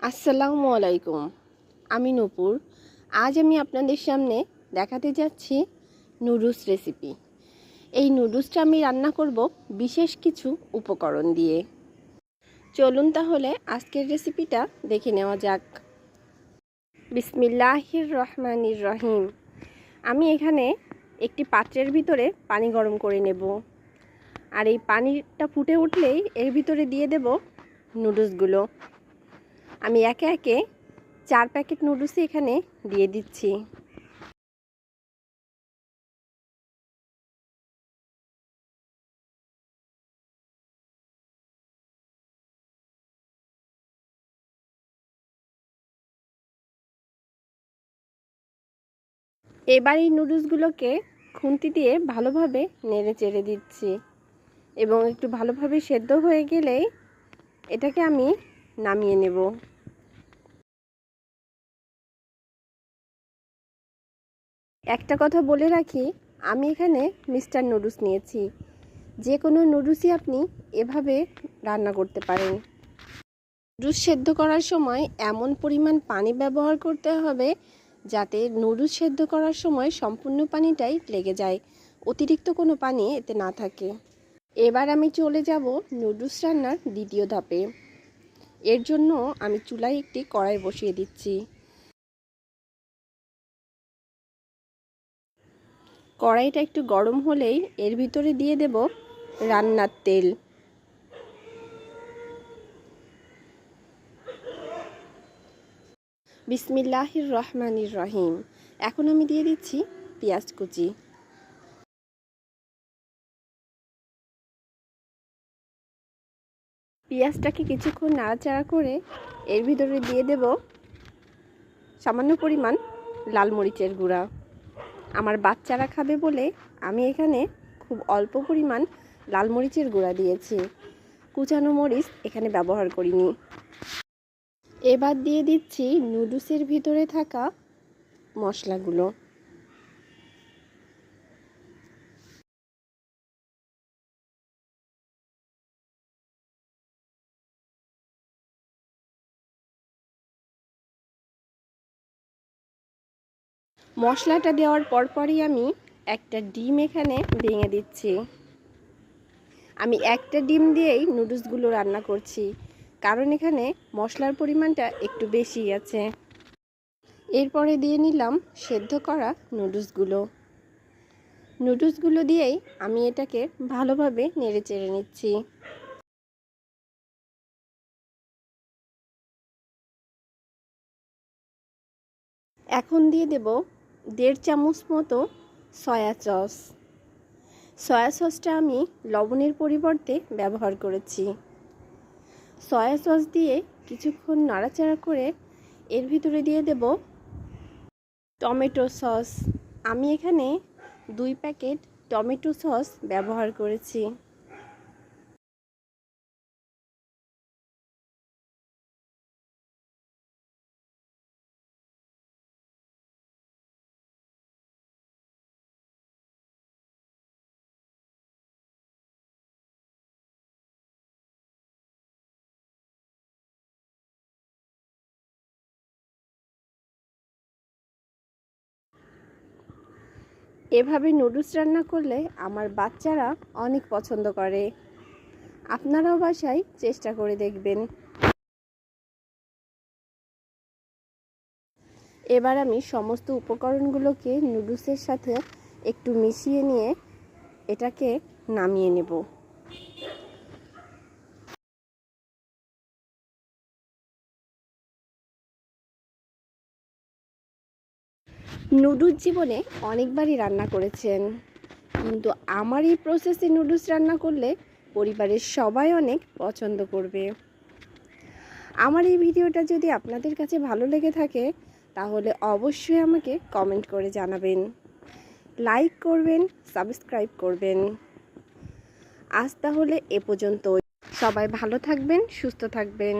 আসসালামু আলাইকুম। আমি নূপুর। আজ আমি আপনাদের সামনে দেখাতে যাচ্ছি নুডলস রেসিপি। এই নুডলসটা আমি রান্না করব বিশেষ কিছু উপকরণ দিয়ে। চলুন তাহলে আজকের রেসিপিটা দেখে নেওয়া যাক। বিসমিল্লাহির রহমানির রহিম। আমি এখানে একটি পাত্রের ভিতরে পানি গরম করে নেব। আর এই পানিটা ফুটে উঠলেই এর ভিতরে দিয়ে দেব নুডলসগুলো। আমি একে একে 4 প্যাকেট নুডলস এখানে দিয়ে দিচ্ছি। এবার এই নুডলসগুলোকে খুন্তি দিয়ে ভালোভাবে নেড়ে চেড়ে দিচ্ছি এবং একটু ভালোভাবে সেদ্ধ হয়ে গেলেই এটাকে আমি নামিয়ে নেব। একটা কথা বলে রাখি, আমি এখানে মিস্টার নুডলস নিয়েছি। যে কোনো নুডলসই আপনি এভাবে রান্না করতে পারেন। নুডলস সেদ্ধ করার সময় এমন পরিমাণ পানি ব্যবহার করতে হবে যাতে নুডলস সেদ্ধ করার সময় সম্পূর্ণ পানিটাই লেগে যায়, অতিরিক্ত কোনো পানি এতে না থাকে। এবার আমি চলে যাব নুডলস রান্নার দ্বিতীয় ধাপে। এর জন্য আমি চুলায় একটি কড়াই বসিয়ে দিচ্ছি। কড়াইটা একটু গরম হলেই এর ভিতরে দিয়ে দেব রান্নার তেল। বিসমিল্লাহির রহমানির রহিম। এখন আমি দিয়ে দিচ্ছি পেঁয়াজ কুচি। পেঁয়াজটাকে কিছুক্ষণ নাড়াচাড়া করে এর ভিতরে দিয়ে দেব সামান্য পরিমাণ লাল মরিচের গুঁড়া। আমার বাচ্চারা খাবে বলে আমি এখানে খুব অল্প পরিমাণ লাল মরিচের গুঁড়া দিয়েছি, কুচানো মরিচ এখানে ব্যবহার করিনি। এবার দিয়ে দিচ্ছি নুডলসের ভিতরে থাকা মশলাগুলো। মশলাটা দেওয়ার পরপরই আমি একটা ডিম এখানে ভেঙে দিচ্ছি। আমি একটা ডিম দিয়েই নুডলসগুলো রান্না করছি, কারণ এখানে মশলার পরিমাণটা একটু বেশি আছে। এরপরে দিয়ে নিলাম সেদ্ধ করা নুডলসগুলো দিয়েই আমি এটাকে ভালোভাবে নেড়ে চেড়ে নিচ্ছি। এখন দিয়ে দেব 1.5 চামচ মতো সয়া সসটা আমি লবণের পরিবর্তে ব্যবহার করেছি। সয়া সস দিয়ে কিছুক্ষণ নাড়াচাড়া করে এর ভিতরে দিয়ে দেব টমেটো সস। আমি এখানে 2 প্যাকেট টমেটো সস ব্যবহার করেছি। এভাবে নুডলস রান্না করলে আমার বাচ্চারা অনেক পছন্দ করে। আপনারাও বাসায় চেষ্টা করে দেখবেন। এবার আমি সমস্ত উপকরণগুলোকে নুডলসের সাথে একটু মিশিয়ে নিয়ে এটাকে নামিয়ে নেব। নুডলস জীবনে অনেকবারই রান্না করেছেন, কিন্তু আমার এই প্রসেসে নুডলস রান্না করলে পরিবারের সবাই অনেক পছন্দ করবে। আমার এই ভিডিওটা যদি আপনাদের কাছে ভালো লেগে থাকে তাহলে অবশ্যই আমাকে কমেন্ট করে জানাবেন, লাইক করবেন, সাবস্ক্রাইব করবেন। আজ তাহলে এ পর্যন্তই। সবাই ভালো থাকবেন, সুস্থ থাকবেন।